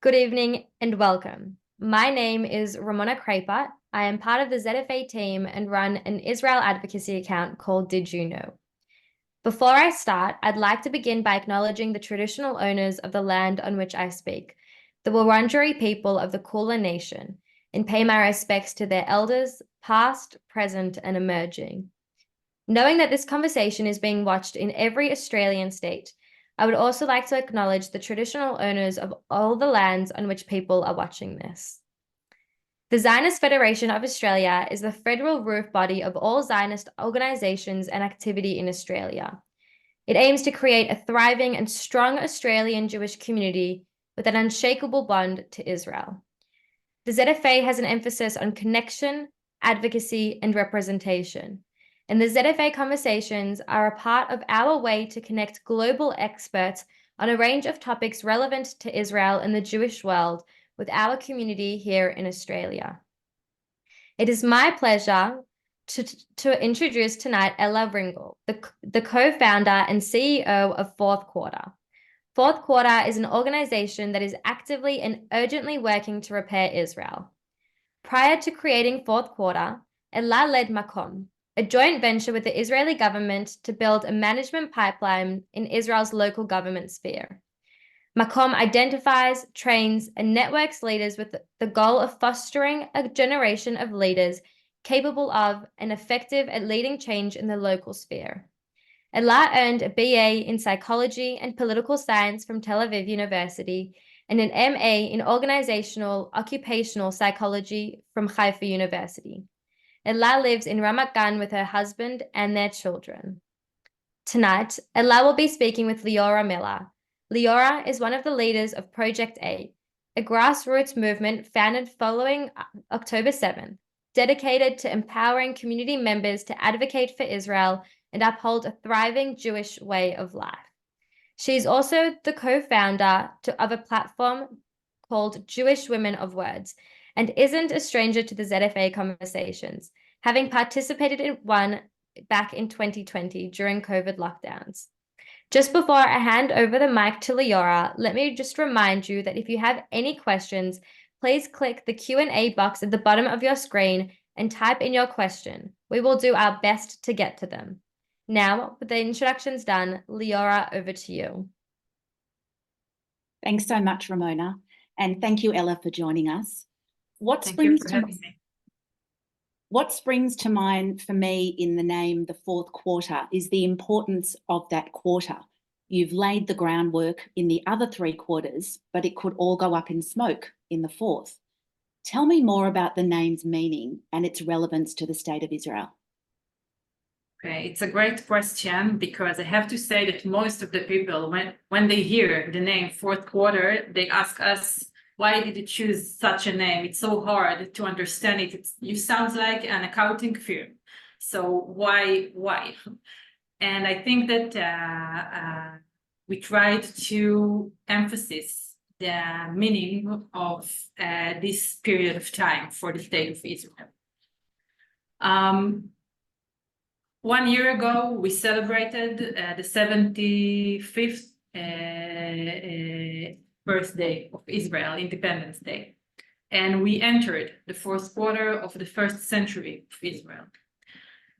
Good evening and welcome. My name is Ramona Crapart. I am part of the ZFA team and run an Israel advocacy account called Did You Know? Before I start, I'd like to begin by acknowledging the traditional owners of the land on which I speak, the Wurundjeri people of the Kulin Nation, and pay my respects to their elders, past, present, and emerging. Knowing that this conversation is being watched in every Australian state, I would also like to acknowledge the traditional owners of all the lands on which people are watching this. The Zionist Federation of Australia is the federal roof body of all Zionist organizations and activity in Australia. It aims to create a thriving and strong Australian Jewish community with an unshakable bond to Israel. The ZFA has an emphasis on connection, advocacy, and representation. And the ZFA conversations are a part of our way to connect global experts on a range of topics relevant to Israel and the Jewish world with our community here in Australia. It is my pleasure to introduce tonight Ella Ringel, the co-founder and CEO of Fourth Quarter. Fourth Quarter is an organization that is actively and urgently working to repair Israel. Prior to creating Fourth Quarter, Ella led Makom, a joint venture with the Israeli government to build a management pipeline in Israel's local government sphere. Makom identifies, trains, and networks leaders with the goal of fostering a generation of leaders capable of and effective at leading change in the local sphere. Ella earned a BA in psychology and political science from Tel Aviv University and an MA in organizational occupational psychology from Haifa University. Ella lives in Ramat Gan with her husband and their children. Tonight, Ella will be speaking with Leora Miller. Leora is one of the leaders of Project A grassroots movement founded following October 7th, dedicated to empowering community members to advocate for Israel and uphold a thriving Jewish way of life. She is also the co-founder of a platform called Jewish Women of Words, and isn't a stranger to the ZFA conversations, having participated in one back in 2020 during COVID lockdowns. Just before I hand over the mic to Leora, let me just remind you that if you have any questions, please click the Q&A box at the bottom of your screen and type in your question. We will do our best to get to them. Now, with the introductions done, Leora, over to you. Thanks so much, Ramona. And thank you, Ella, for joining us. What springs to mind for me in the name the Fourth Quarter is the importance of that quarter. You've laid the groundwork in the other three quarters, but it could all go up in smoke in the fourth. Tell me more about the name's meaning and its relevance to the state of Israel. Okay, it's a great question because I have to say that most of the people, when they hear the name Fourth Quarter, they ask us, why did you choose such a name? It's so hard to understand it. You sound like an accounting firm. So why? And I think that we tried to emphasize the meaning of this period of time for the state of Israel. 1 year ago, we celebrated the 75th birthday of Israel, Independence Day. And we entered the fourth quarter of the first century of Israel.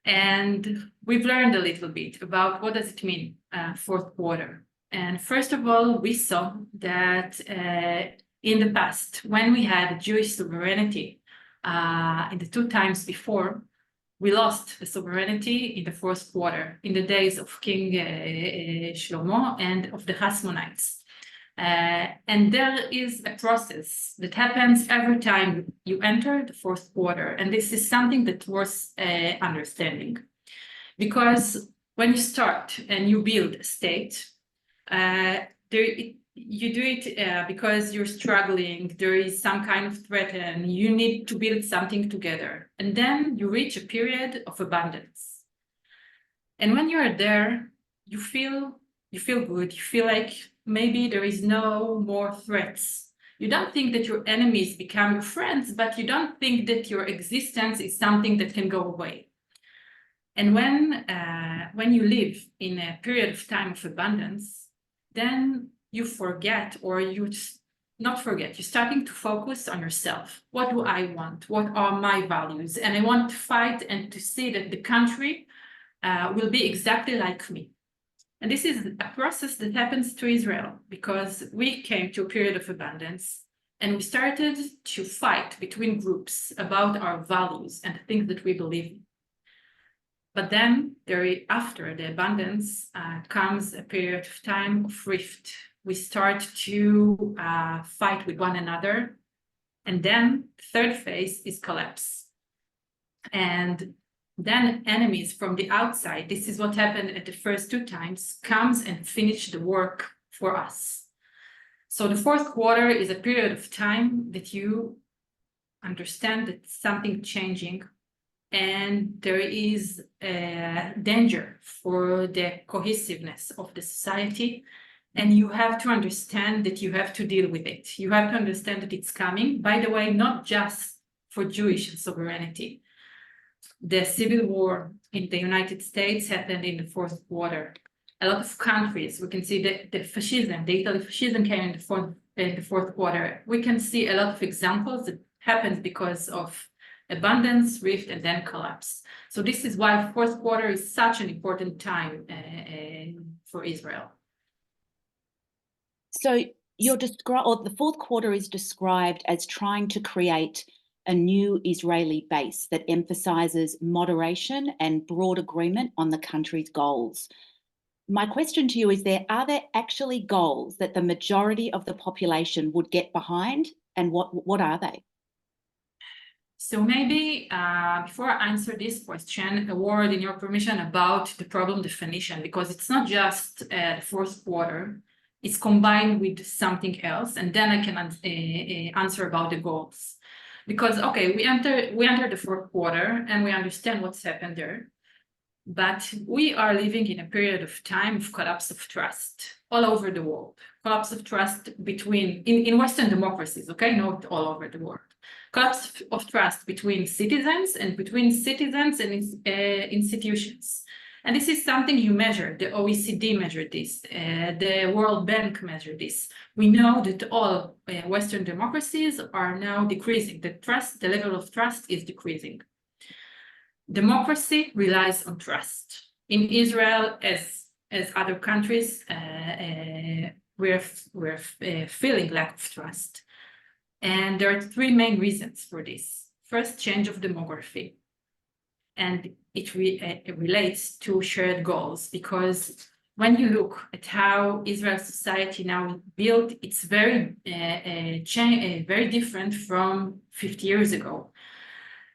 And we've learned a little bit about what does it mean, fourth quarter. And first of all, we saw that in the past, when we had Jewish sovereignty in the two times before, we lost the sovereignty in the fourth quarter, in the days of King Shlomo and of the Hasmonites. And there is a process that happens every time you enter the fourth quarter. And this is something that was understanding. Because when you start and you build a state, you do it because you're struggling, there is some kind of threat and you need to build something together. And then you reach a period of abundance. And when you're there, you feel good, you feel like maybe there is no more threats. You don't think that your enemies become your friends, but you don't think that your existence is something that can go away. And when you live in a period of time of abundance, then you forget or you not forget, you're starting to focus on yourself. What do I want? What are my values? And I want to fight and to see that the country will be exactly like me. And this is a process that happens to Israel because we came to a period of abundance and we started to fight between groups about our values and the things that we believe in. But then after the abundance comes a period of time of rift. We start to fight with one another. And then the third phase is collapse. And then enemies from the outside, this is what happened at the first two times, comes and finish the work for us. So the fourth quarter is a period of time that you understand that something changing and there is a danger for the cohesiveness of the society. And you have to understand that you have to deal with it. You have to understand that it's coming. By the way, not just for Jewish sovereignty. The civil war in the United States happened in the fourth quarter. A lot of countries, we can see the fascism, the Italy fascism came in the fourth quarter. We can see a lot of examples that happened because of abundance, rift, and then collapse. So this is why fourth quarter is such an important time for Israel. So the fourth quarter is described as trying to create a new Israeli base that emphasizes moderation and broad agreement on the country's goals. My question to you is are there actually goals that the majority of the population would get behind, and what are they? So maybe before I answer this question, a word, in your permission, about the problem definition, because it's not just the fourth quarter, it's combined with something else, and then I can answer about the goals. Because, okay, we enter the fourth quarter and we understand what's happened there, but we are living in a period of time of collapse of trust all over the world. Collapse of trust in Western democracies, okay, not all over the world. Collapse of trust between citizens and institutions. And this is something you measure. The OECD measured this. The World Bank measured this. We know that all Western democracies are now decreasing. The level of trust is decreasing. Democracy relies on trust. In Israel, as other countries, we're feeling lack of trust. And there are three main reasons for this. First, change of demography. And it relates to shared goals, because when you look at how Israel society now built, it's very different from 50 years ago.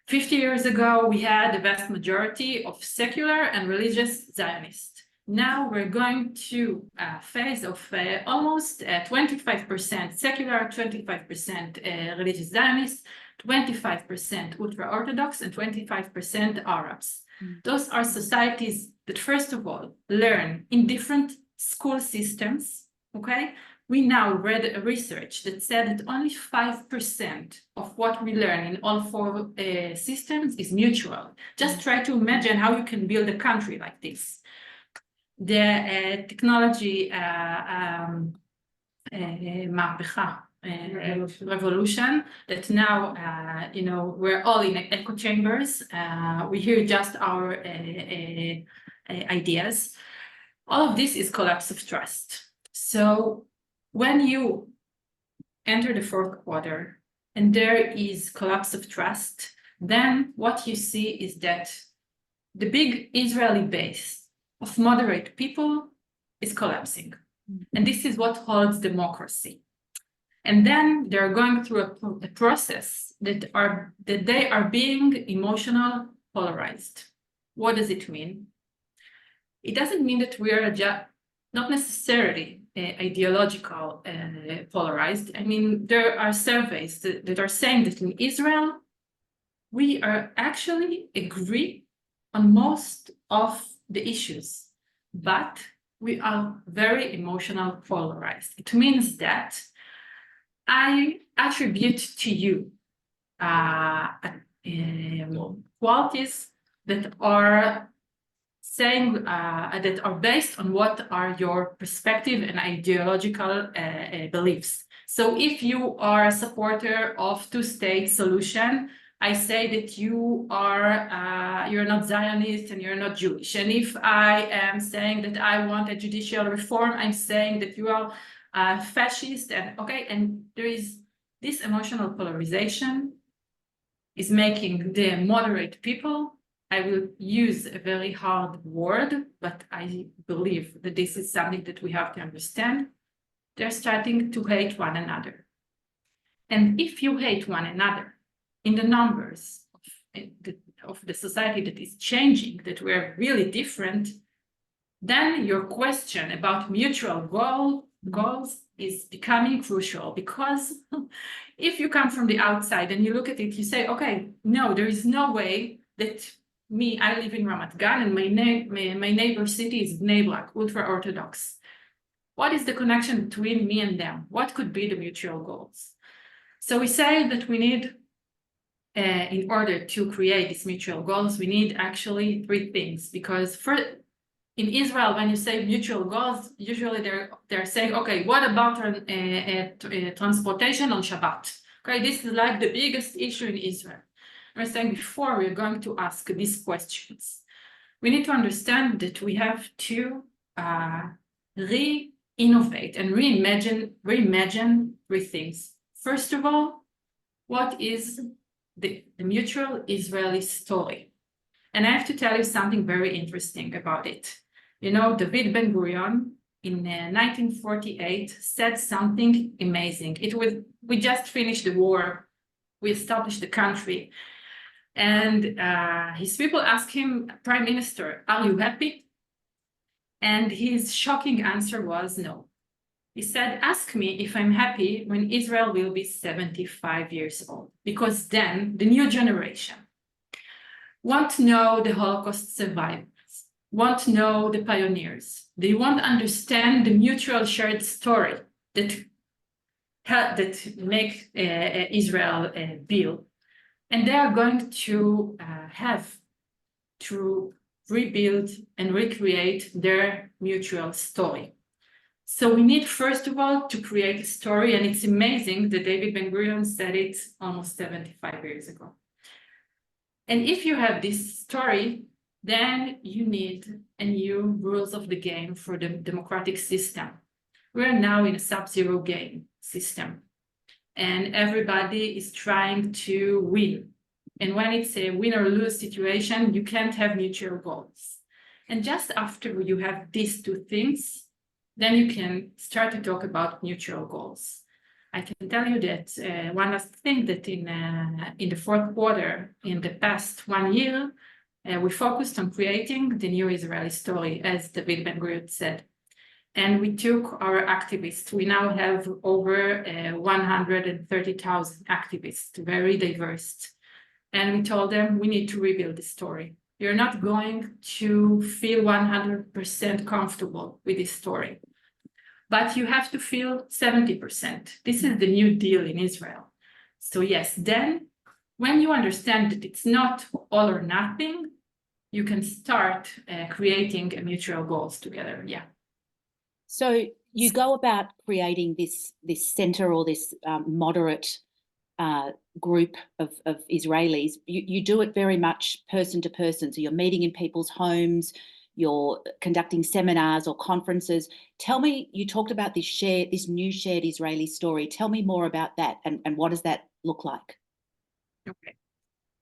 50 years ago, we had the vast majority of secular and religious Zionists. Now we're going to a phase of almost 25% secular, 25% religious Zionists, 25% ultra-Orthodox, and 25% Arabs. Those are societies that, first of all, learn in different school systems, okay? We now read a research that said that only 5% of what we learn in all four systems is mutual. Just try to imagine how you can build a country like this. The technology revolution that now, we're all in echo chambers. We hear just our ideas. All of this is collapse of trust. So when you enter the fourth quarter and there is collapse of trust, then what you see is that the big Israeli base of moderate people is collapsing. And this is what holds democracy. And then they're going through a process that they are being emotional polarized. What does it mean? It doesn't mean that we are not necessarily ideological polarized. I mean, there are surveys that are saying that in Israel, we are actually agree on most of the issues, but we are very emotional polarized. It means that I attribute to you qualities that are saying that are based on what are your perspective and ideological beliefs. So if you are a supporter of two-state solution, I say that you are you're not Zionist and you're not Jewish. And if I am saying that I want a judicial reform, I'm saying that you are fascist. And okay, and there is this emotional polarization is making the moderate people. I will use a very hard word, but I believe that this is something that we have to understand. They're starting to hate one another. And if you hate one another in the numbers of the society that is changing, that we're really different, then your question about mutual goals is becoming crucial, because if you come from the outside and you look at it, you say, okay, no, there is no way that I live in Ramat Gan and my neighbor city is Bnei Brak, ultra-Orthodox. What is the connection between me and them? What could be the mutual goals? So we say that we need, in order to create these mutual goals, we need actually three things. Because in Israel, when you say mutual goals, usually they're saying, okay, what about transportation on Shabbat? Okay, this is like the biggest issue in Israel. We're saying before we're going to ask these questions, we need to understand that we have to re-innovate and reimagine three things. First of all, what is the mutual Israeli story? And I have to tell you something very interesting about it. You know, David Ben-Gurion in 1948 said something amazing. We just finished the war, we established the country, and his people asked him, Prime Minister, are you happy? And his shocking answer was no. He said, ask me if I'm happy when Israel will be 75 years old, because then the new generation want to know the Holocaust survivors, want to know the pioneers. They want to understand the mutual shared story that make Israel build. And they are going to have to rebuild and recreate their mutual story. So we need, first of all, to create a story. And it's amazing that David Ben-Gurion said it almost 75 years ago. And if you have this story, then you need a new rules of the game for the democratic system. We're now in a sub-zero game system, and everybody is trying to win. And when it's a win or lose situation, you can't have mutual goals. And just after you have these two things, then you can start to talk about mutual goals. I can tell you that one last thing, that in the fourth quarter, in the past 1 year, we focused on creating the new Israeli story, as David Ben-Gurion said. And we took our activists. We now have over 130,000 activists, very diverse. And we told them, we need to rebuild the story. You're not going to feel 100% comfortable with this story, but you have to feel 70%. This is the new deal in Israel. So yes, then when you understand that it's not all or nothing, you can start creating a mutual goals together. Yeah. So you go about creating this center, or this moderate group of Israelis. You do it very much person to person. So you're meeting in people's homes, you're conducting seminars or conferences. Tell me, you talked about this new shared Israeli story. Tell me more about that, and what does that look like? Okay.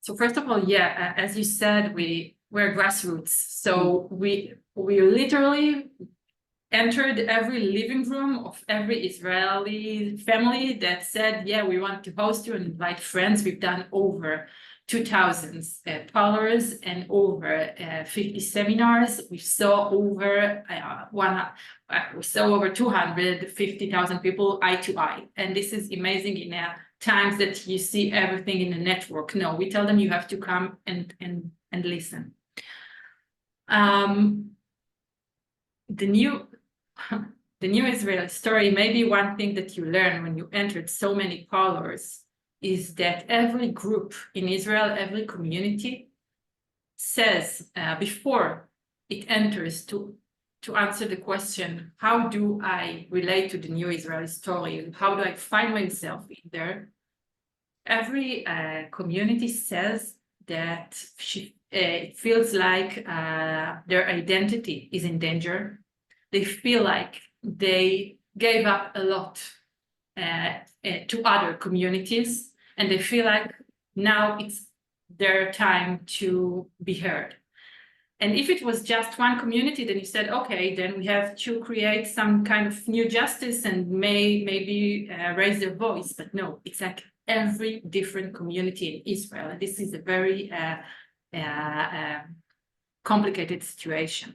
So first of all, yeah, as you said, we're grassroots. So we literally entered every living room of every Israeli family that said, yeah, we want to host you and invite friends. We've done over 2,000 followers and over 50 seminars. We saw over 250,000 people eye to eye. And this is amazing in times that you see everything in the network. No, we tell them you have to come and listen. The new Israeli story, maybe one thing that you learn when you entered so many followers is that every group in Israel, every community says before it enters to to answer the question, how do I relate to the new Israeli story? How do I find myself in there? Every community says that it feels like their identity is in danger. They feel like they gave up a lot to other communities, and they feel like now it's their time to be heard. And if it was just one community, then you said, okay, then we have to create some kind of new justice and maybe raise their voice. But no, it's like every different community in Israel. And this is a very complicated situation.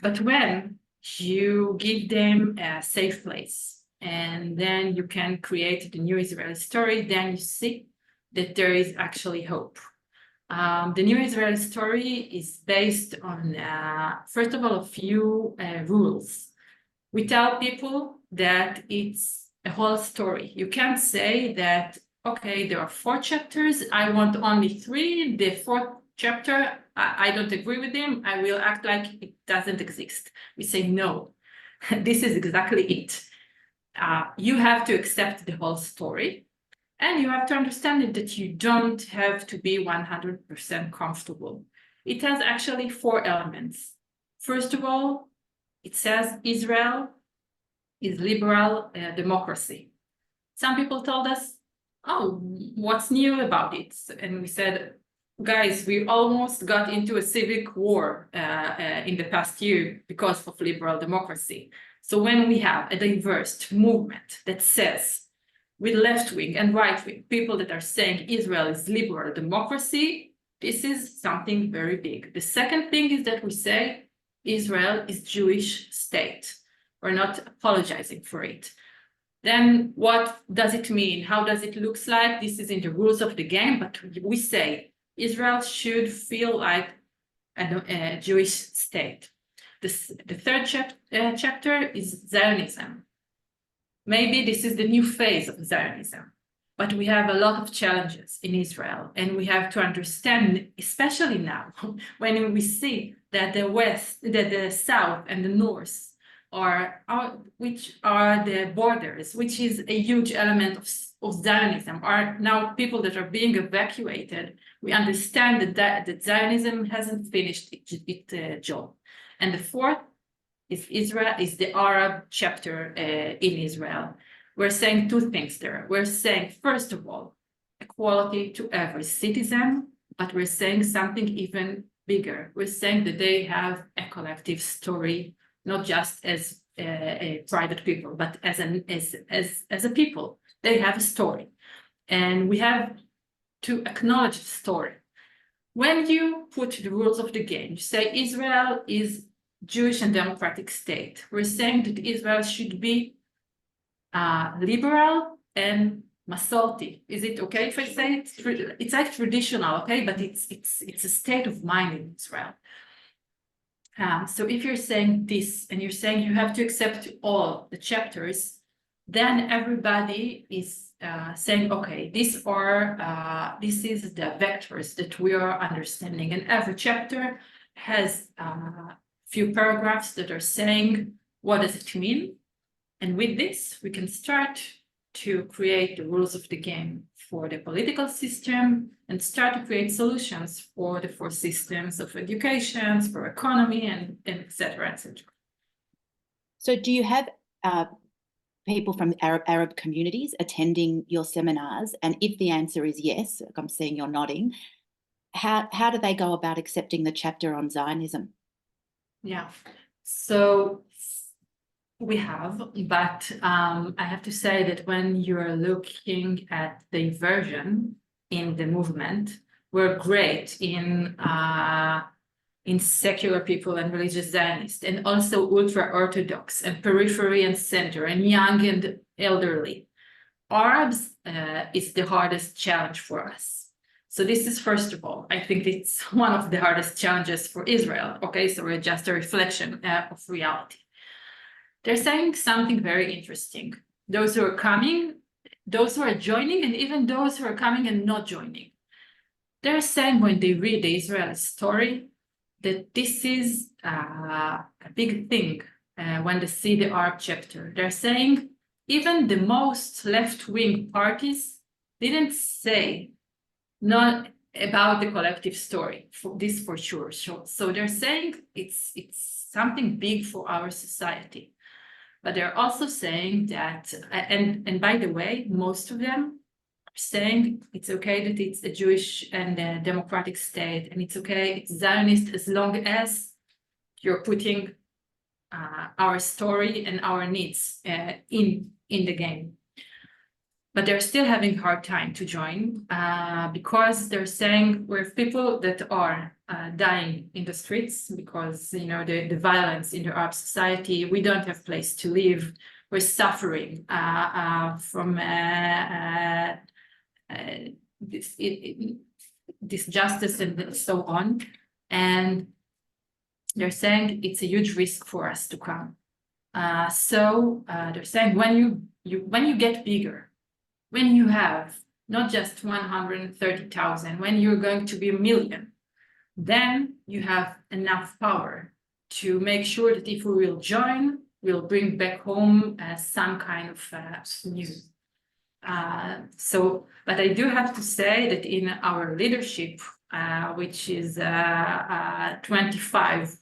But when you give them a safe place, and then you can create the new Israeli story, then you see that there is actually hope. The new Israeli story is based on, first of all, a few rules. We tell people that it's a whole story. You can't say that, okay, there are 4 chapters, I want only 3, the 4th chapter, I don't agree with him, I will act like it doesn't exist. We say, no, this is exactly it. You have to accept the whole story. And you have to understand that you don't have to be 100% comfortable. It has actually 4 elements. First of all, it says Israel is liberal democracy. Some people told us, oh, what's new about it? And we said, guys, we almost got into a civic war in the past year because of liberal democracy. So when we have a diverse movement that says, with left wing and right wing, people that are saying Israel is liberal democracy, this is something very big. The second thing is that we say Israel is Jewish state. We're not apologizing for it. Then what does it mean? How does it look like? This is in the rules of the game, but we say Israel should feel like a Jewish state. The third chapter is Zionism. Maybe this is the new phase of Zionism, but we have a lot of challenges in Israel, and we have to understand, especially now, when we see that the West, that the South and the North which are the borders, which is a huge element of Zionism, are now people that are being evacuated. We understand that Zionism hasn't finished its job. And the fourth is Israel, is the Arab chapter in Israel. We're saying 2 things there. We're saying, first of all, equality to every citizen, but we're saying something even bigger. We're saying that they have a collective story, not just as private people, but as a people. They have a story, and we have to acknowledge the story. When you put the rules of the game, you say Israel is Jewish and democratic state. We're saying that Israel should be liberal and Masorti. Is it okay if I say it? It's like traditional, okay, but it's a state of mind in Israel. So if you're saying this and you're saying you have to accept all the chapters, then everybody is saying, okay, this is the vectors that we are understanding, and every chapter has few paragraphs that are saying, what does it mean? And with this, we can start to create the rules of the game for the political system and start to create solutions for the 4 systems of education, for economy, and et cetera, et cetera. So do you have people from Arab communities attending your seminars? And if the answer is yes, like I'm seeing you're nodding, how do they go about accepting the chapter on Zionism? Yeah, so we have, but I have to say that when you're looking at the inversion in the movement, we're great in secular people and religious Zionists, and also ultra-Orthodox and periphery and center and young and elderly. Arabs is the hardest challenge for us. So this is, first of all, I think it's one of the hardest challenges for Israel. Okay, so we're just a reflection of reality. They're saying something very interesting. Those who are coming, those who are joining, and even those who are coming and not joining. They're saying when they read the Israeli story, that this is a big thing when they see the Arab chapter. They're saying even the most left-wing parties didn't say not about the collective story, for this for sure. So they're saying it's something big for our society. But they're also saying that, and by the way, most of them are saying it's okay that it's a Jewish and a democratic state, and it's okay, it's Zionist, as long as you're putting our story and our needs in the game. But they're still having a hard time to join because they're saying we're people that are dying in the streets because, you know, the violence in the Arab society, we don't have place to live, we're suffering from this justice and so on. And they're saying it's a huge risk for us to come. So they're saying when you get bigger, when you have not just 130,000, when you're going to be 1 million, then you have enough power to make sure that if we will join, we'll bring back home some kind of news. But I do have to say that in our leadership, which is 25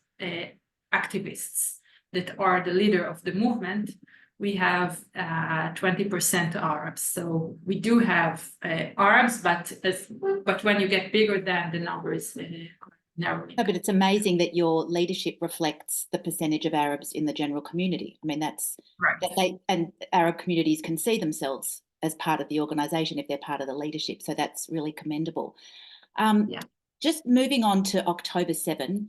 activists that are the leader of the movement, we have 20% Arabs. So we do have Arabs, but when you get bigger, then the number is narrowing. No, but it's amazing that your leadership reflects the percentage of Arabs in the general community. I mean, that's right. And Arab communities can see themselves as part of the organisation if they're part of the leadership. So that's really commendable. Yeah. Just moving on to October 7,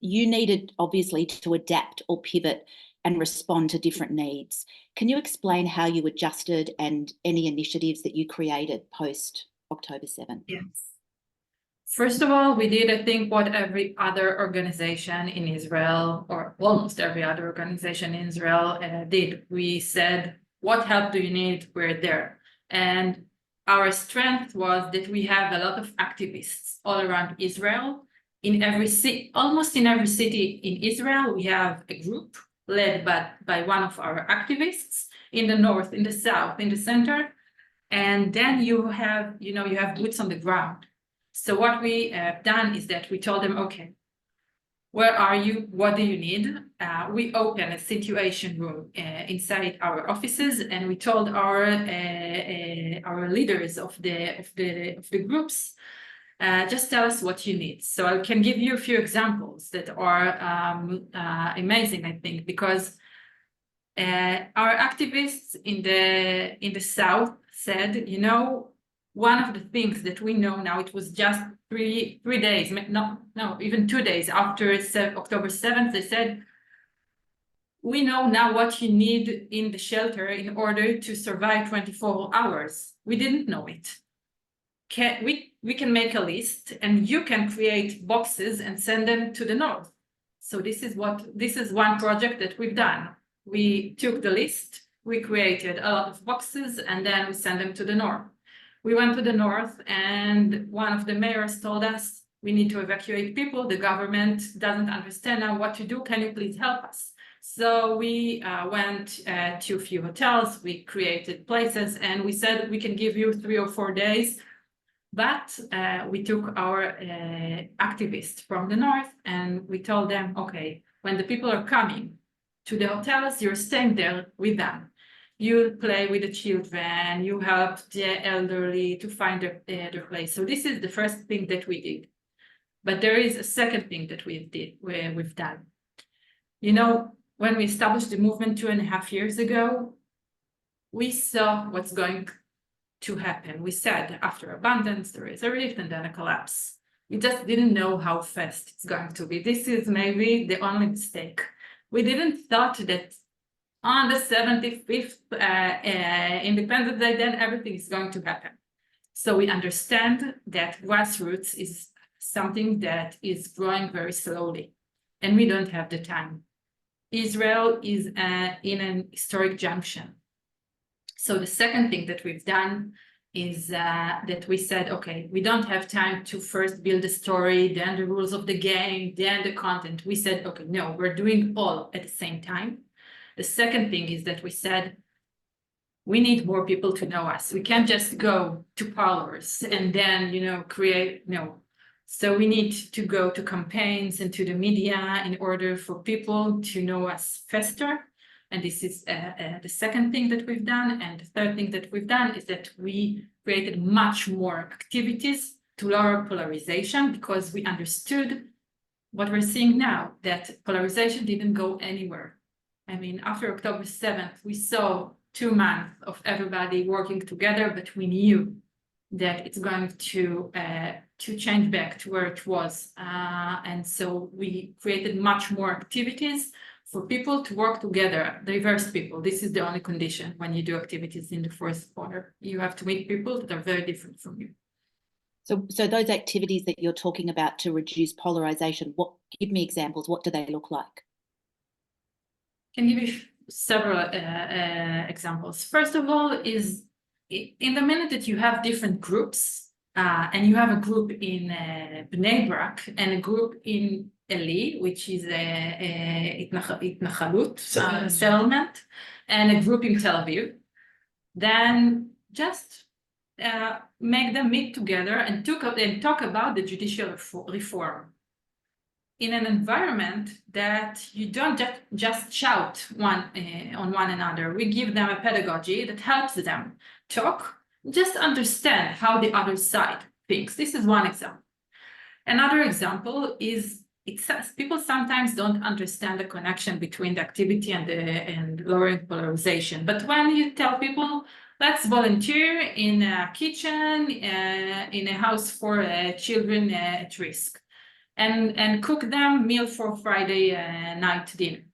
you needed obviously to adapt or pivot and respond to different needs. Can you explain how you adjusted and any initiatives that you created post October 7? Yes. First of all, we did, I think, what every other organization in Israel, or almost every other organization in Israel did. We said, what help do you need? We're there. And our strength was that we have a lot of activists all around Israel. In every city, almost in every city in Israel, we have a group led by one of our activists in the north, in the south, in the center. And then you have boots on the ground. So what we have done is that we told them, okay, where are you? What do you need? We open a situation room inside our offices, and we told our leaders of the groups, just tell us what you need. So I can give you a few examples that are amazing, I think, because our activists in the south said, you know, one of the things that we know now, it was just three days, even 2 days after October 7th, they said, we know now what you need in the shelter in order to survive 24 hours. We didn't know it. We can make a list and you can create boxes and send them to the north. So this is one project that we've done. We took the list, we created a lot of boxes, and then we sent them to the north. We went to the north, and one of the mayors told us, we need to evacuate people. The government doesn't understand now what to do. Can you please help us? So we went to a few hotels, we created places, and we said, we can give you 3 or 4 days. But we took our activists from the north, and we told them, okay, when the people are coming to the hotels, you're staying there with them. You play with the children, you help the elderly to find their place. So this is the first thing that we did. But there is a second thing that we've done. You know, when we established the movement 2.5 years ago, we saw what's going to happen. We said after abundance, there is a rift and then a collapse. We just didn't know how fast it's going to be. This is maybe the only mistake. We didn't thought that on the 75th Independence Day, then everything is going to happen. So we understand that grassroots is something that is growing very slowly, and we don't have the time. Israel is in an historic junction. So the second thing that we've done is that we said, okay, we don't have time to first build the story, then the rules of the game, then the content. We said, okay, no, we're doing all at the same time. The second thing is that we said, we need more people to know us. We can't just go to parlors and then, create, no. So we need to go to campaigns and to the media in order for people to know us faster. And this is the second thing that we've done. And the third thing that we've done is that we created much more activities to lower polarization, because we understood what we're seeing now, that polarization didn't go anywhere. I mean, after October 7th, we saw 2 months of everybody working together, but we knew that it's going to change back to where it was. And so we created much more activities for people to work together, diverse people. This is the only condition when you do activities in the first quarter. You have to meet people that are very different from you. So those activities that you're talking about to reduce polarization, give me examples. What do they look like? Can give you several examples. First of all, is in the minute that you have different groups, and you have a group in Bnei Brak and a group in Eli, which is a Itnachalut settlement, and a group in Tel Aviv, then just make them meet together and talk about the judicial reform in an environment that you don't just shout on one another. We give them a pedagogy that helps them talk, just understand how the other side thinks. This is one example. Another example is people sometimes don't understand the connection between the activity and lowering polarization. But when you tell people, let's volunteer in a kitchen, in a house for children at risk, and cook them meal for Friday night dinner.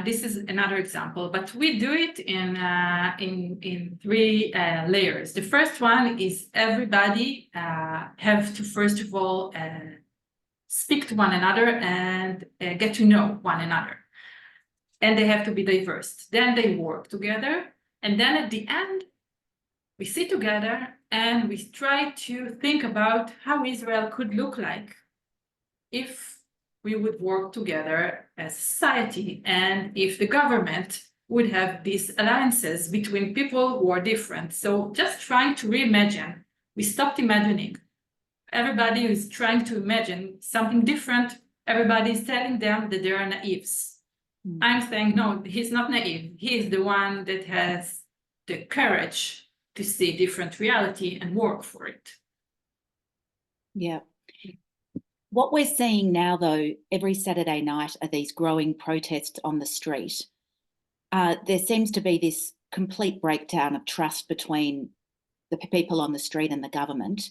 This is another example, but we do it in 3 layers. The first one is everybody have to, first of all, speak to one another and get to know one another. And they have to be diverse. Then they work together. And then at the end, we sit together and we try to think about how Israel could look like if we would work together as a society, and if the government would have these alliances between people who are different. So just trying to reimagine. We stopped imagining. Everybody is trying to imagine something different. Everybody is telling them that they are naives. I'm saying, no, he's not naive. He is the one that has the courage to see different reality and work for it. Yeah. What we're seeing now, though, every Saturday night are these growing protests on the street. There seems to be this complete breakdown of trust between the people on the street and the government.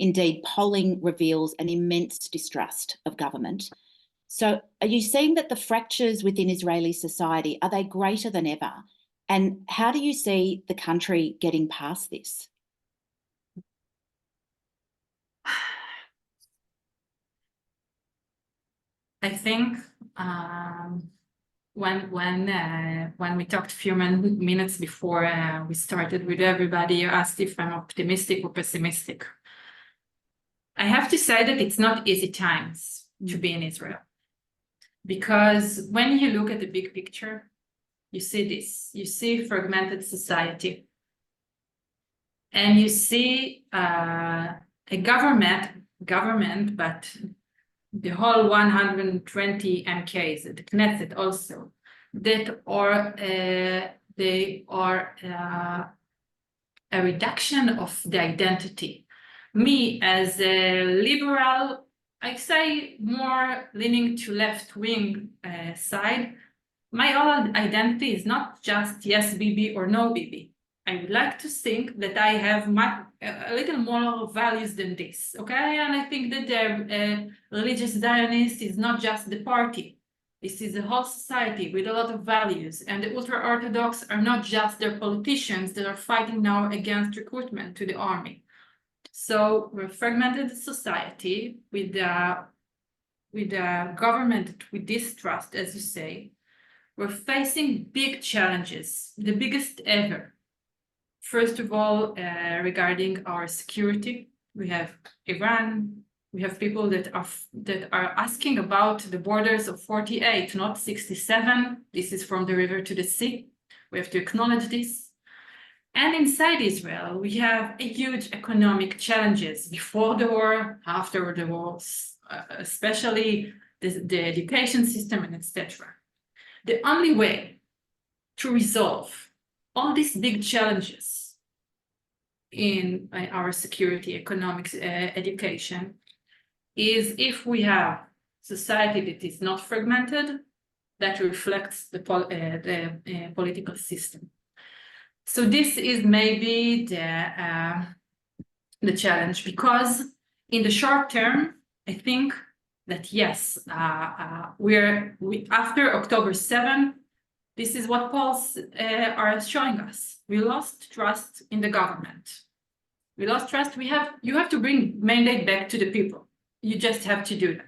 Indeed, polling reveals an immense distrust of government. So are you seeing that the fractures within Israeli society, are they greater than ever? And how do you see the country getting past this? I think when we talked a few minutes before we started with everybody, you asked if I'm optimistic or pessimistic. I have to say that it's not easy times to be in Israel, because when you look at the big picture, you see this. You see fragmented society, and you see a government, but the whole 120 MKs, the Knesset also, that are they are a reduction of the identity. Me as a liberal, I say more leaning to left-wing side, my own identity is not just yes Bibi or no Bibi. I would like to think that I have a little more values than this, okay? And I think that the religious Zionist is not just the party. This is a whole society with a lot of values. And the ultra-Orthodox are not just their politicians that are fighting now against recruitment to the army. So we're a fragmented society with a government with distrust, as you say. We're facing big challenges, the biggest ever. First of all, regarding our security, we have Iran. We have people that are asking about the borders of 48, not 67. This is from the river to the sea. We have to acknowledge this. And inside Israel, we have a huge economic challenges before the war, after the war, especially the education system and etc. The only way to resolve all these big challenges in our security, economics, education, is if we have society that is not fragmented, that reflects the political system. So this is maybe the challenge, because in the short term, I think that yes, after October 7, this is what polls are showing us. We lost trust in the government. We lost trust. You have to bring mandate back to the people. You just have to do that.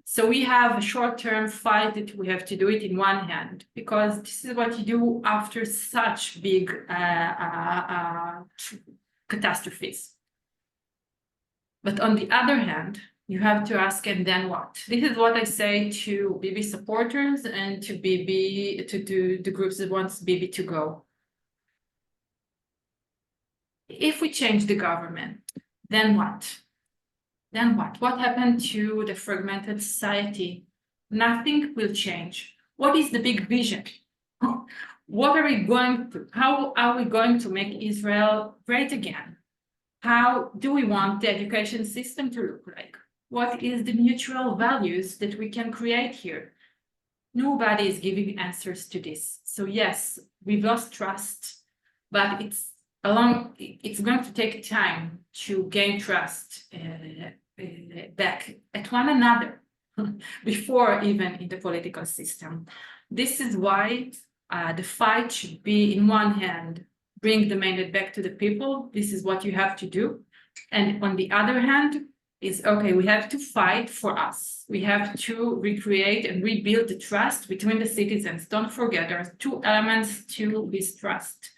So we have a short-term fight that we have to do it in one hand, because this is what you do after such big catastrophes. But on the other hand, you have to ask, and then what? This is what I say to Bibi supporters and to Bibi, to the groups that wants Bibi to go. If we change the government, then what? Then what? What happened to the fragmented society? Nothing will change. What is the big vision? What are we going to, how are we going to make Israel great again? How do we want the education system to look like? What is the mutual values that we can create here? Nobody is giving answers to this. So yes, we've lost trust, but it's going to take time to gain trust back at one another before even in the political system. This is why the fight should be, in one hand, bring the mandate back to the people. This is what you have to do. And on the other hand, is okay, we have to fight for us. We have to recreate and rebuild the trust between the citizens. Don't forget, there are two elements to this trust: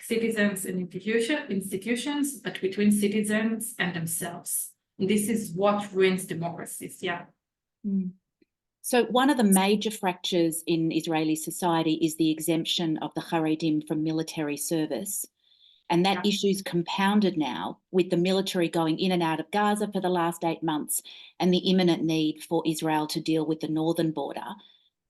citizens and institutions, but between citizens and themselves. And this is what ruins democracies. Yeah. So one of the major fractures in Israeli society is the exemption of the Haredim from military service. And that issue is compounded now with the military going in and out of Gaza for the last 8 months and the imminent need for Israel to deal with the northern border.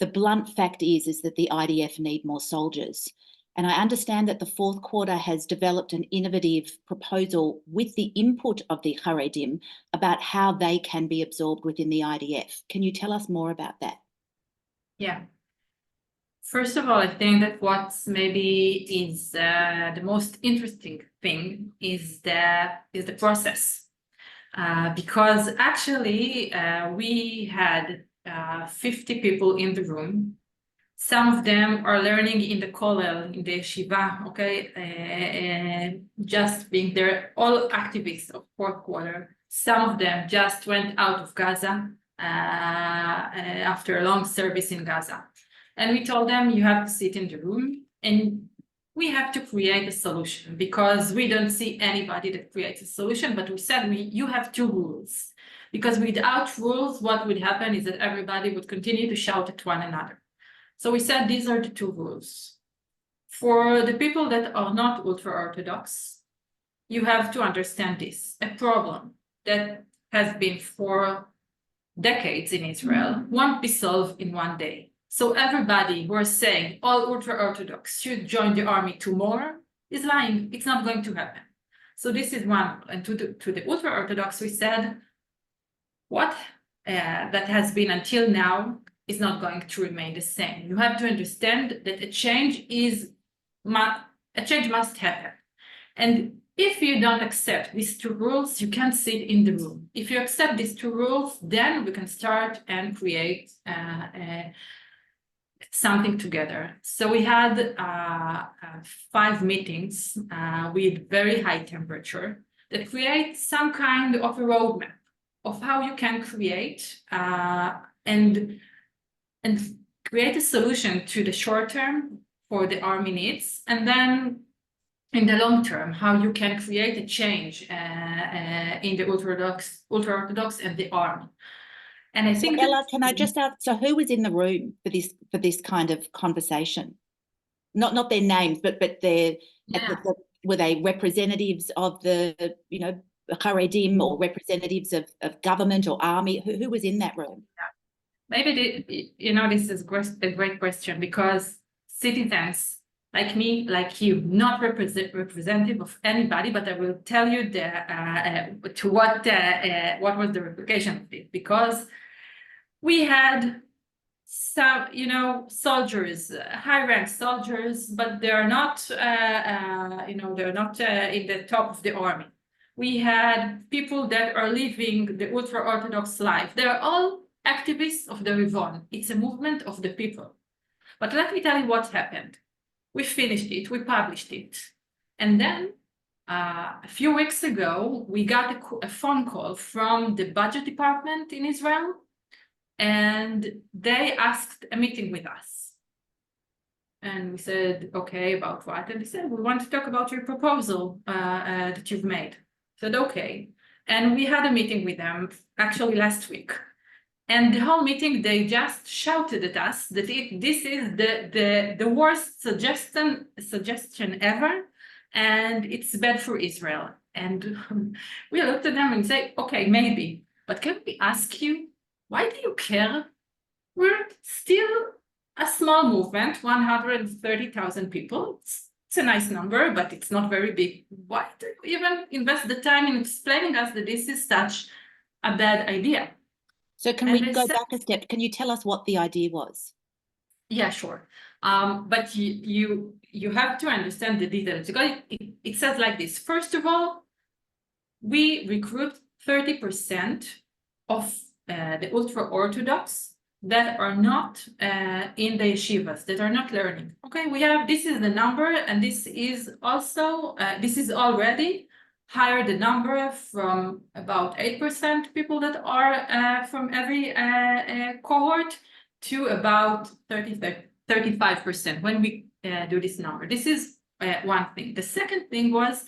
The blunt fact is that the IDF need more soldiers. And I understand that the fourth quarter has developed an innovative proposal with the input of the Haredim about how they can be absorbed within the IDF. Can you tell us more about that? Yeah. First of all, I think that what maybe is the most interesting thing is the process, because actually we had 50 people in the room. Some of them are learning in the kollel, in the yeshiva, okay, just being there, all activists of fourth quarter. Some of them just went out of Gaza after a long service in Gaza. And we told them, you have to sit in the room and we have to create a solution, because we don't see anybody that creates a solution. But we said, you have two rules, because without rules, what would happen is that everybody would continue to shout at one another. So we said, these are the two rules. For the people that are not ultra-Orthodox, you have to understand this. A problem that has been for decades in Israel won't be solved in one day. So everybody who are saying all ultra-Orthodox should join the army tomorrow is lying. It's not going to happen. So this is one. And to the ultra-Orthodox, we said, what that has been until now is not going to remain the same. You have to understand that a change must happen. And if you don't accept these two rules, you can't sit in the room. If you accept these two rules, then we can start and create something together. So we had 5 meetings with very high temperature that create some kind of a roadmap of how you can create and create a solution to the short term for the army needs, and then in the long term, how you can create a change in the ultra-Orthodox and the army. And I think Ella, can I just ask, so who was in the room for this kind of conversation? Not their names, but their were they representatives of the, you know, Haredim, or representatives of government or army? Who was in that room? Maybe you know, this is a great question, because citizens like me, like you, not representative of anybody, but I will tell you what was the replication of it, because we had some, you know, soldiers, high-ranked soldiers, but they're not, you know, they're not in the top of the army. We had people that are living the ultra-Orthodox life. They're all activists of the Rivon. It's a movement of the people. But let me tell you what happened. We finished it, we published it. And then a few weeks ago, we got a phone call from the budget department in Israel, and they asked a meeting with us. And we said, okay, about what? And they said, we want to talk about your proposal that you've made. I said, okay. And we had a meeting with them actually last week. And the whole meeting, they just shouted at us that this is the worst suggestion ever, and it's bad for Israel. And we looked at them and say, okay, maybe, but can we ask you, why do you care? We're still a small movement, 130,000 people. It's a nice number, but it's not very big. Why do you even invest the time in explaining us that this is such a bad idea? So can we go back a step? Can you tell us what the idea was? Yeah, sure. But you have to understand the details. It says like this. First of all, we recruit 30% of the ultra-Orthodox that are not in the yeshivas, that are not learning. Okay, this is the number, and this is also, this is already higher the number from about 8% people that are from every cohort to about 35% when we do this number. This is one thing. The second thing was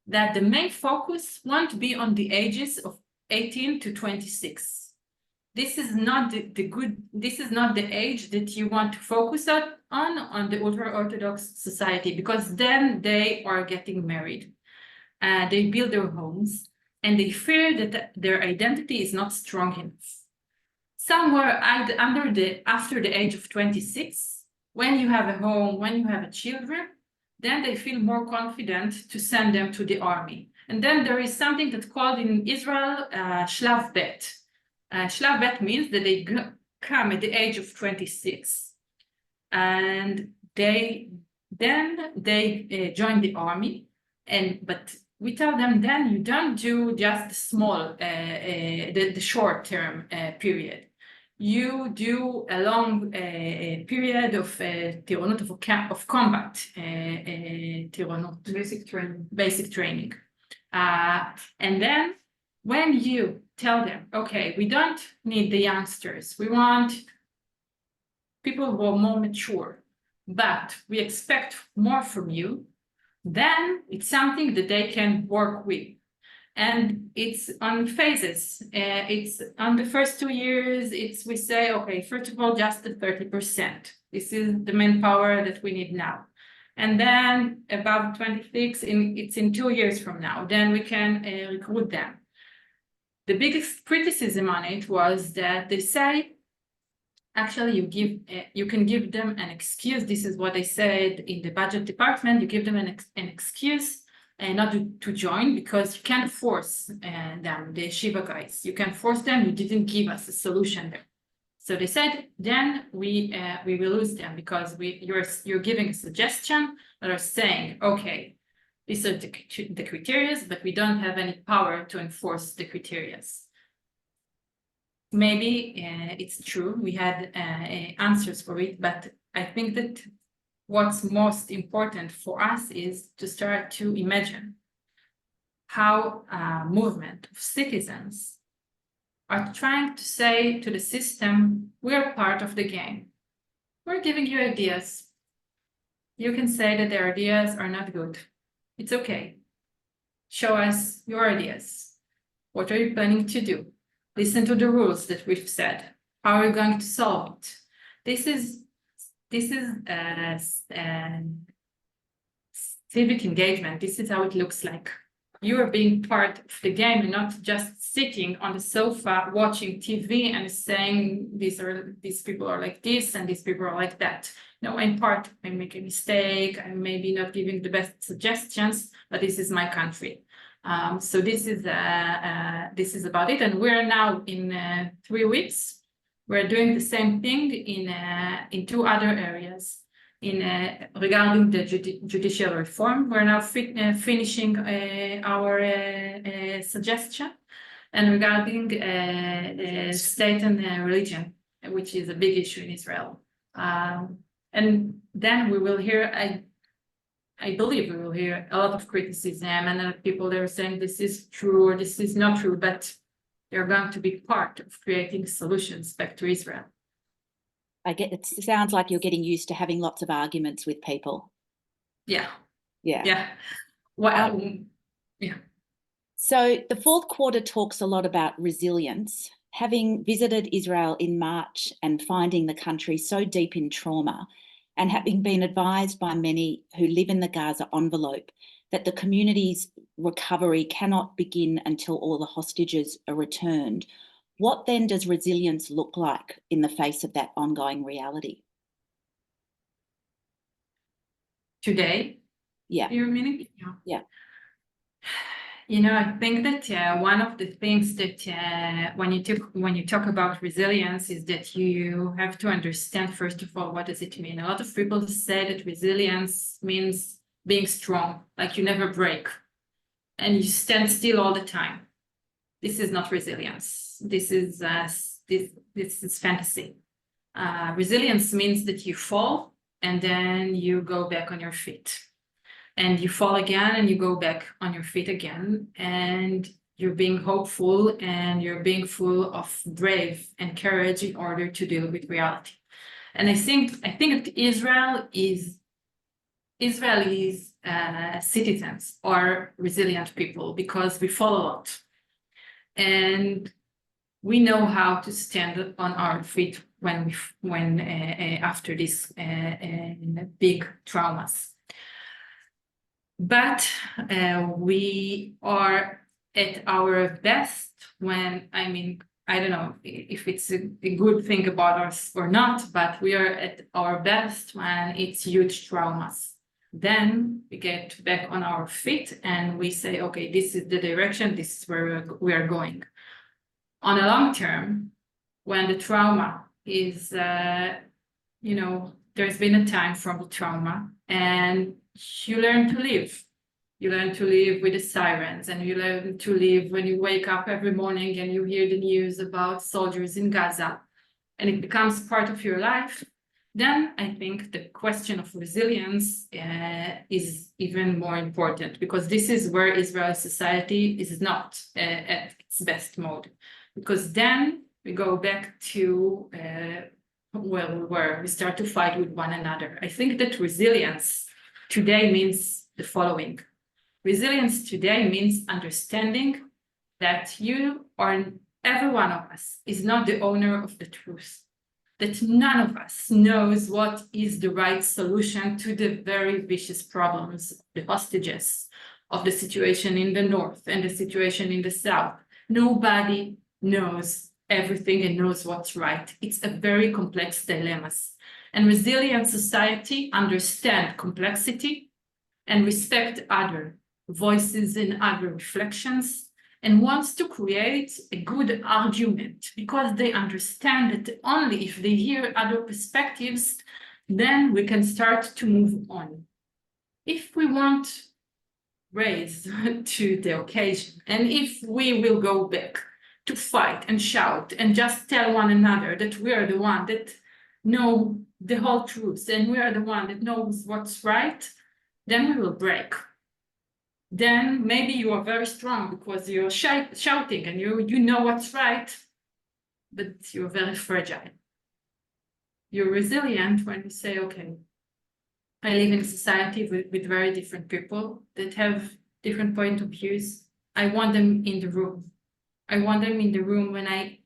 that the main focus won't be on the ages of 18 to 26. This is not this is not the age that you want to focus on the ultra-Orthodox society, because then they are getting married. They build their homes, and they fear that their identity is not strong enough. Somewhere after the age of 26, when you have a home, when you have children, then they feel more confident to send them to the army. And then there is something that's called in Israel Shlav Bet. Shlav Bet means that they come at the age of 26, and they join the army. But we tell them, then you don't do just the small, the short-term period. You do a long period of tironut, of combat, tironut, basic training. And then when you tell them, okay, we don't need the youngsters, we want people who are more mature, but we expect more from you, then it's something that they can work with. And it's on phases. It's on the first 2 years, we say, okay, first of all, just the 30%. This is the manpower that we need now. And then above 26, it's in 2 years from now, then we can recruit them. The biggest criticism on it was that they say, actually, you can give them an excuse. This is what they said in the budget department. You give them an excuse not to join, because you can't force them, the yeshiva guys. You can force them. You didn't give us a solution there. So they said, then we will lose them, because you're giving a suggestion that are saying, okay, these are the criteria, but we don't have any power to enforce the criteria. Maybe it's true, we had answers for it, but I think that what's most important for us is to start to imagine how a movement of citizens are trying to say to the system, we're part of the game. We're giving you ideas. You can say that their ideas are not good. It's okay. Show us your ideas. What are you planning to do? Listen to the rules that we've set. How are you going to solve it? This is civic engagement. This is how it looks like. You are being part of the game and not just sitting on the sofa watching TV and saying these people are like this and these people are like that. No, I'm part. I make a mistake. I'm maybe not giving the best suggestions, but this is my country. So this is about it. And we're now in 3 weeks. We're doing the same thing in 2 other areas. Regarding the judicial reform, we're now finishing our suggestion, and regarding state and religion, which is a big issue in Israel. And then we will hear, I believe we will hear a lot of criticism and people that are saying this is true or this is not true, but they're going to be part of creating solutions back to Israel. It sounds like you're getting used to having lots of arguments with people. Yeah. Yeah. Well, yeah. So the fourth quarter talks a lot about resilience. Having visited Israel in March and finding the country so deep in trauma, and having been advised by many who live in the Gaza envelope that the community's recovery cannot begin until all the hostages are returned, what then does resilience look like in the face of that ongoing reality? Today? Yeah. You're meaning? Yeah. I think that one of the things that when you talk about resilience is that you have to understand, first of all, what does it mean? A lot of people say that resilience means being strong, like you never break and you stand still all the time. This is not resilience. This is fantasy. Resilience means that you fall and then you go back on your feet. And you fall again and you go back on your feet again. And you're being hopeful and you're being full of brave and courage in order to deal with reality. And I think that Israelis citizens are resilient people because we fall a lot. And we know how to stand on our feet when after these big traumas. But we are at our best when, I don't know if it's a good thing about us or not, but we are at our best when it's huge traumas. Then we get back on our feet and we say, okay, this is the direction, this is where we are going. On a long term, when the trauma is, there's been a time from the trauma and you learn to live. You learn to live with the sirens and you learn to live when you wake up every morning and you hear the news about soldiers in Gaza and it becomes part of your life. Then I think the question of resilience is even more important because this is where Israeli society is not at its best mode. Because then we go back to where we were. We start to fight with one another. I think that resilience today means the following. Resilience today means understanding that every one of us is not the owner of the truth. That none of us knows what is the right solution to the very vicious problems of the hostages, of the situation in the north and the situation in the south. Nobody knows everything and knows what's right. It's a very complex dilemma. And resilient society understand complexity and respect other voices and other reflections and wants to create a good argument because they understand that only if they hear other perspectives, then we can start to move on. If we want raise to the occasion and if we will go back to fight and shout and just tell one another that we are the one that know the whole truth and we are the one that knows what's right, then we will break. Then maybe you are very strong because you're shouting and you know what's right, but you're very fragile. You're resilient when you say, okay, I live in a society with very different people that have different point of views. I want them in the room. I want them in the room when I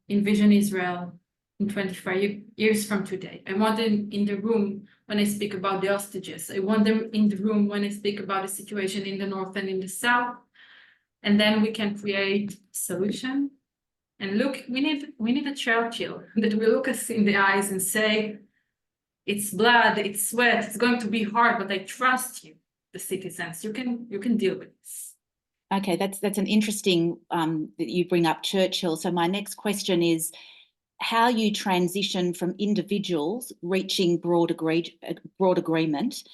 envision Israel in 25 years from today. I want them in the room when I speak about the hostages. I want them in the room when I speak about the situation in the north and in the south. And then we can create solution. And look, we need a Churchill that will look us in the eyes and say, it's blood, it's sweat, it's going to be hard, but I trust you, the citizens. You can deal with this. Okay, that's an interesting that you bring up Churchill. So my next question is how you transition from individuals reaching broad agreement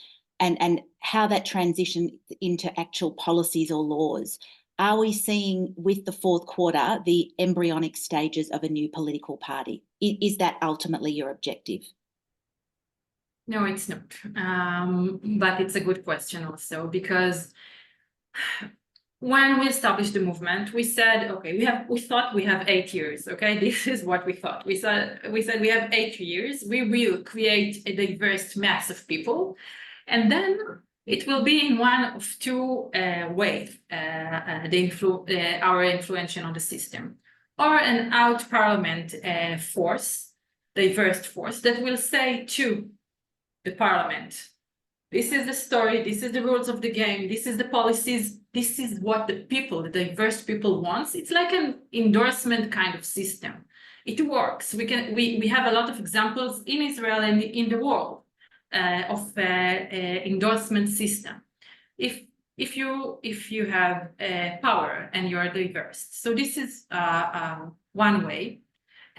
and how that transition into actual policies or laws. Are we seeing with the fourth quarter the embryonic stages of a new political party? Is that ultimately your objective? No, it's not. But it's a good question also, because when we established the movement, we said, okay, we thought we have 8 years. Okay, this is what we thought. We said we have 8 years. We will create a diverse mass of people, and then it will be in one of two ways. Our influence on the system, or an out parliament force, diverse force that will say to the parliament, this is the story, this is the rules of the game, this is the policies, this is what the people, the diverse people wants. It's like an endorsement kind of system. It works. We have a lot of examples in Israel and in the world of endorsement system. If you have power and you are diverse, so this is one way.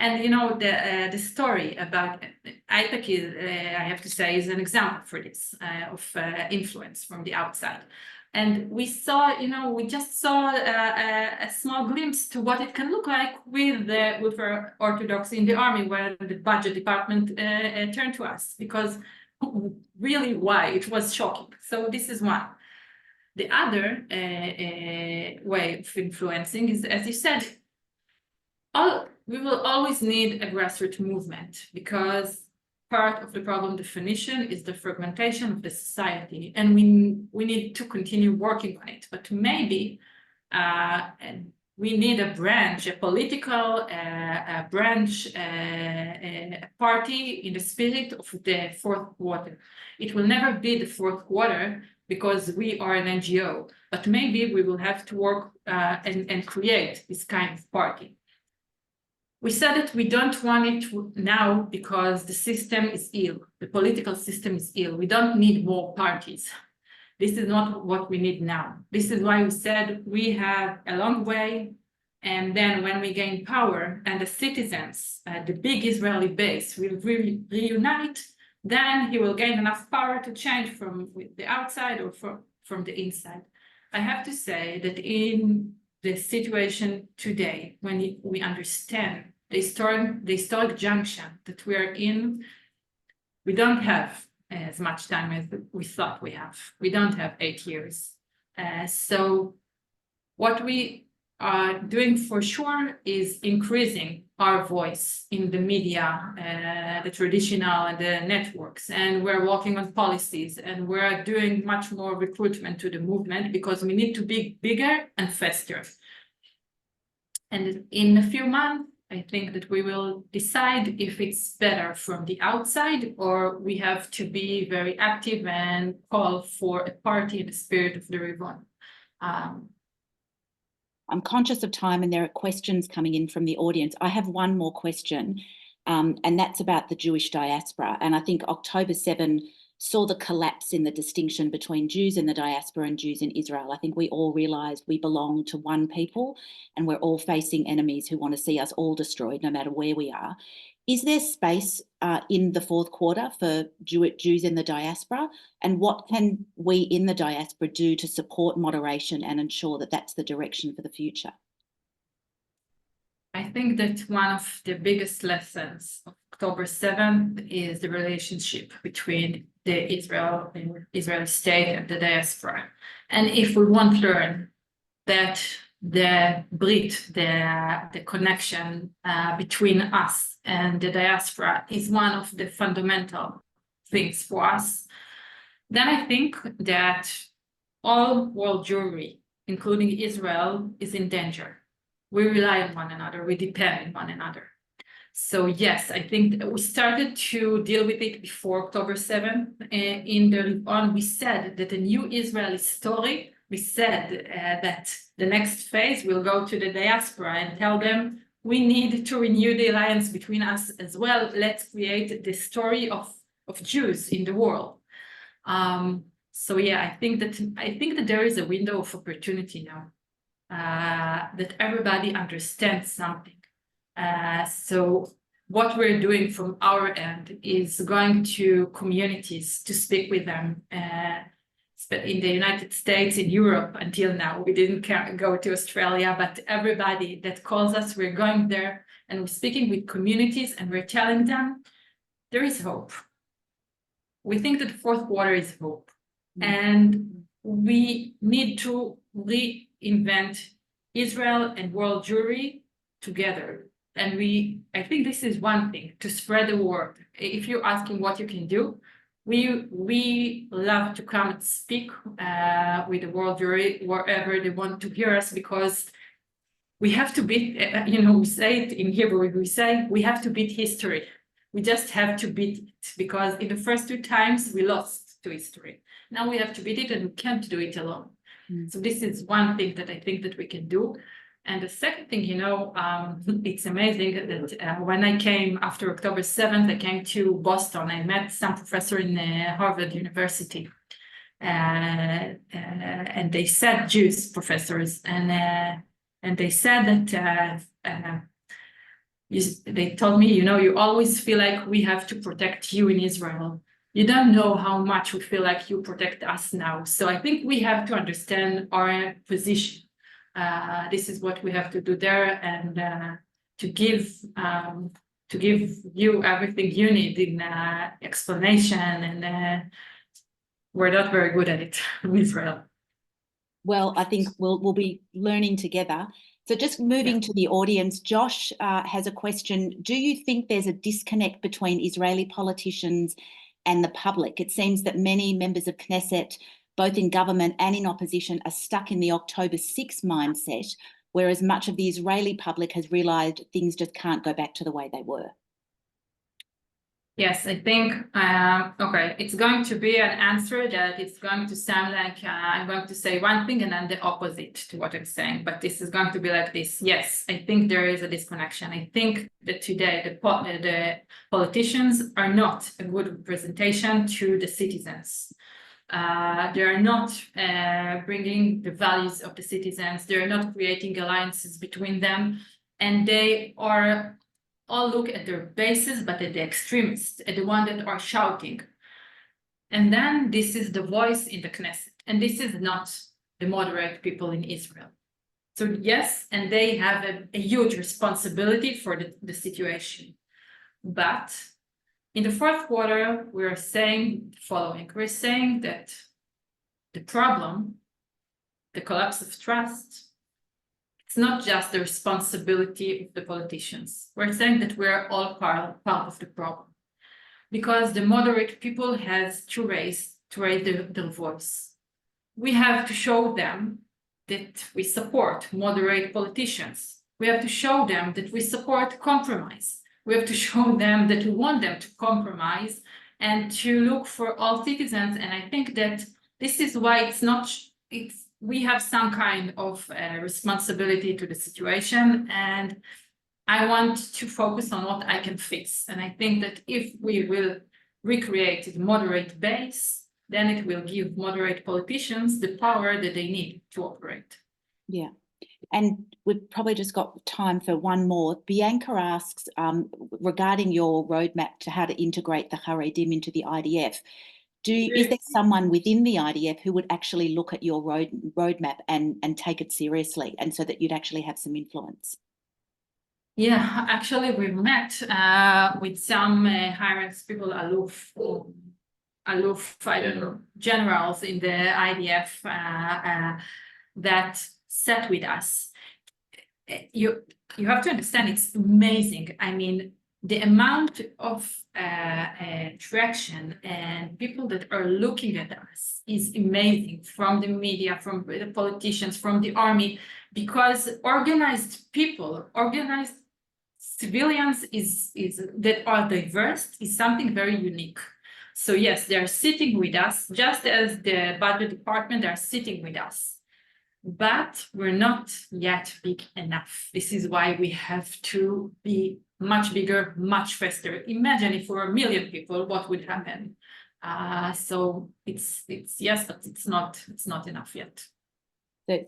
And you know, the story about AIPAC is, I have to say, is an example for this of influence from the outside. And we saw, you know, we just saw a small glimpse to what it can look like with our orthodoxy in the army, where the budget department turned to us, because really why it was shocking. So this is one. The other way of influencing is, as you said, we will always need a grassroots movement, because part of the problem definition is the fragmentation of the society, and we need to continue working on it. But maybe we need a branch, a political branch, a party in the spirit of the fourth quarter. It will never be the fourth quarter because we are an NGO, but maybe we will have to work and create this kind of party. We said that we don't want it now because the system is ill. The political system is ill. We don't need more parties. This is not what we need now. This is why we said we have a long way. And then when we gain power and the citizens, the big Israeli base will reunite, then he will gain enough power to change from the outside or from the inside. I have to say that in the situation today, when we understand the historic junction that we are in, we don't have as much time as we thought we have. We don't have 8 years. So what we are doing for sure is increasing our voice in the media, the traditional and the networks, and we're working on policies, and we're doing much more recruitment to the movement because we need to be bigger and faster. And in a few months, I think that we will decide if it's better from the outside, or we have to be very active and call for a party in the spirit of the Rivon. I'm conscious of time and there are questions coming in from the audience. I have one more question, and that's about the Jewish diaspora. And I think October 7 saw the collapse in the distinction between Jews in the diaspora and Jews in Israel. I think we all realised we belong to one people and we're all facing enemies who want to see us all destroyed, no matter where we are. Is there space in the fourth quarter for Jews in the diaspora? And what can we in the diaspora do to support moderation and ensure that that's the direction for the future? I think that one of the biggest lessons of October 7th is the relationship between the Israeli state and the diaspora. And if we want to learn that the Brit, the connection between us and the diaspora is one of the fundamental things for us, then I think that all world Jewry, including Israel, is in danger. We rely on one another, we depend on one another. So yes, I think we started to deal with it before October 7th. In the Rivon, we said that a new Israeli story, we said that the next phase will go to the diaspora and tell them we need to renew the alliance between us as well. Let's create the story of Jews in the world. So yeah, I think that there is a window of opportunity now, that everybody understands something. So what we're doing from our end is going to communities to speak with them. In the United States, in Europe, until now, we didn't go to Australia, but everybody that calls us, we're going there and we're speaking with communities and we're telling them there is hope. We think that the fourth quarter is hope. And we need to reinvent Israel and world Jewry together. And I think this is one thing, to spread the word. If you're asking what you can do, we love to come and speak with the world Jewry wherever they want to hear us, because we have to beat, we say it in Hebrew, we say we have to beat history. We just have to beat it, because in the first 2 times we lost to history. Now we have to beat it, and we can't do it alone. So this is one thing that I think that we can do. And the second thing, it's amazing that when I came after October 7th, I came to Boston. I met some professor in Harvard University. And they said, Jews professors, and they said that they told me, you always feel like we have to protect you in Israel. You don't know how much we feel like you protect us now. So I think we have to understand our position. This is what we have to do there, and to give you everything you need in explanation. And we're not very good at it in Israel. Well, I think we'll be learning together. So just moving to the audience, Josh has a question. Do you think there's a disconnect between Israeli politicians and the public? It seems that many members of Knesset, both in government and in opposition, are stuck in the October 6 mindset, whereas much of the Israeli public has realised things just can't go back to the way they were. Yes, I think, okay, it's going to be an answer that it's going to sound like I'm going to say one thing and then the opposite to what I'm saying, but this is going to be like this. Yes, I think there is a disconnection. I think that today the politicians are not a good representation to the citizens. They are not bringing the values of the citizens. They're not creating alliances between them, and they are all look at their bases, but at the extremists, at the one that are shouting. And then this is the voice in the Knesset, and this is not the moderate people in Israel. So yes, and they have a huge responsibility for the situation. But in the fourth quarter, we're saying the following. We're saying that the problem, the collapse of trust, it's not just the responsibility of the politicians. We're saying that we're all part of the problem, because the moderate people has to raise their voice. We have to show them that we support moderate politicians. We have to show them that we support compromise. We have to show them that we want them to compromise and to look for all citizens. And I think that this is why we have some kind of responsibility to the situation, and I want to focus on what I can fix. And I think that if we will recreate a moderate base, then it will give moderate politicians the power that they need to operate. Yeah. And we've probably just got time for one more. Bianca asks, regarding your roadmap to how to integrate the Haredim into the IDF, is there someone within the IDF who would actually look at your roadmap and take it seriously, and so that you'd actually have some influence? Yeah, actually we've met with some high-rank people, aloof, I don't know, generals in the IDF that sat with us. You have to understand, it's amazing. I mean, the amount of traction and people that are looking at us is amazing, from the media, from the politicians, from the army, because organized people, organized civilians is that are diverse is something very unique. So yes, they are sitting with us, just as the budget department are sitting with us. But we're not yet big enough. This is why we have to be much bigger, much faster. Imagine if we're 1 million people, what would happen? So it's yes, but it's not enough yet.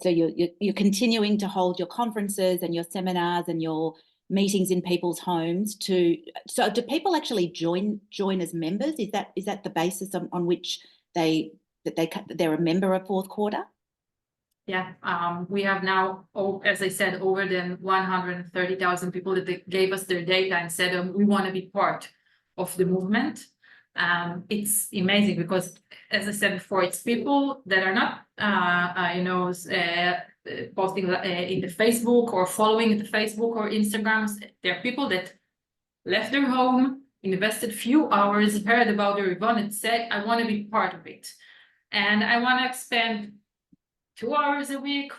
So you're continuing to hold your conferences and your seminars and your meetings in people's homes so do people actually join as members? Is that the basis on which they're a member of fourth quarter? Yeah, we have now, as I said, over than 130,000 people that gave us their data and said, we want to be part of the movement. It's amazing because, as I said before, it's people that are not, posting in the Facebook or following the Facebook or Instagrams. They're people that left their home, invested few hours, heard about the Rivon and said, I want to be part of it. And I want to spend 2 hours a week,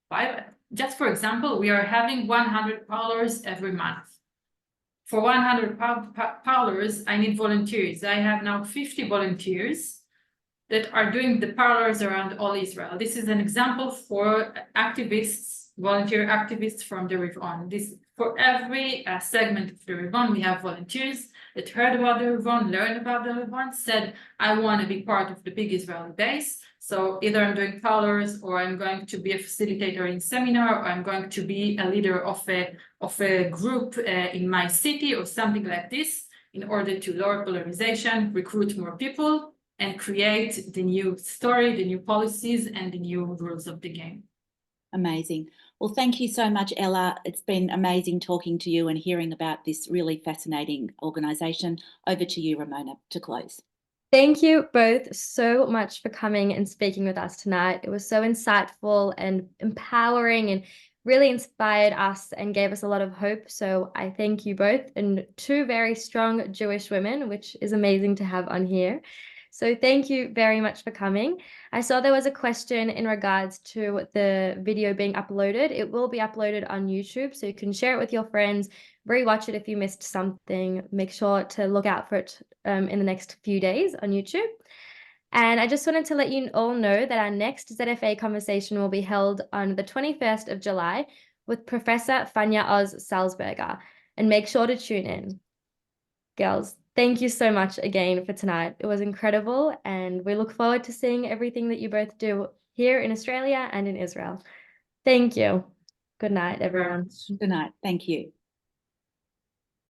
5. Just for example, we are having 100 parlors every month. For 100 parlors, I need volunteers. I have now 50 volunteers that are doing the parlors around all Israel. This is an example for activists, volunteer activists from the Rivon. This for every segment of the Rivon, we have volunteers that heard about the Rivon, learned about the Rivon, said, I want to be part of the big Israeli base. So either I'm doing parlors, or I'm going to be a facilitator in seminar, or I'm going to be a leader of a group in my city or something like this, in order to lower polarization, recruit more people, and create the new story, the new policies, and the new rules of the game. Amazing. Well, thank you so much, Ella. It's been amazing talking to you and hearing about this really fascinating organisation. Over to you, Ramona, to close. Thank you both so much for coming and speaking with us tonight. It was so insightful and empowering and really inspired us and gave us a lot of hope. So I thank you both, and 2 very strong Jewish women, which is amazing to have on here. So thank you very much for coming. I saw there was a question in regards to the video being uploaded. It will be uploaded on YouTube, so you can share it with your friends, rewatch it if you missed something. Make sure to look out for it in the next few days on YouTube. And I just wanted to let you all know that our next ZFA conversation will be held on the 21st of July with Professor Fania Oz Salzberger, and make sure to tune in. Girls, thank you so much again for tonight. It was incredible, and we look forward to seeing everything that you both do here in Australia and in Israel. Thank you. Good night, everyone. Good night. Thank you.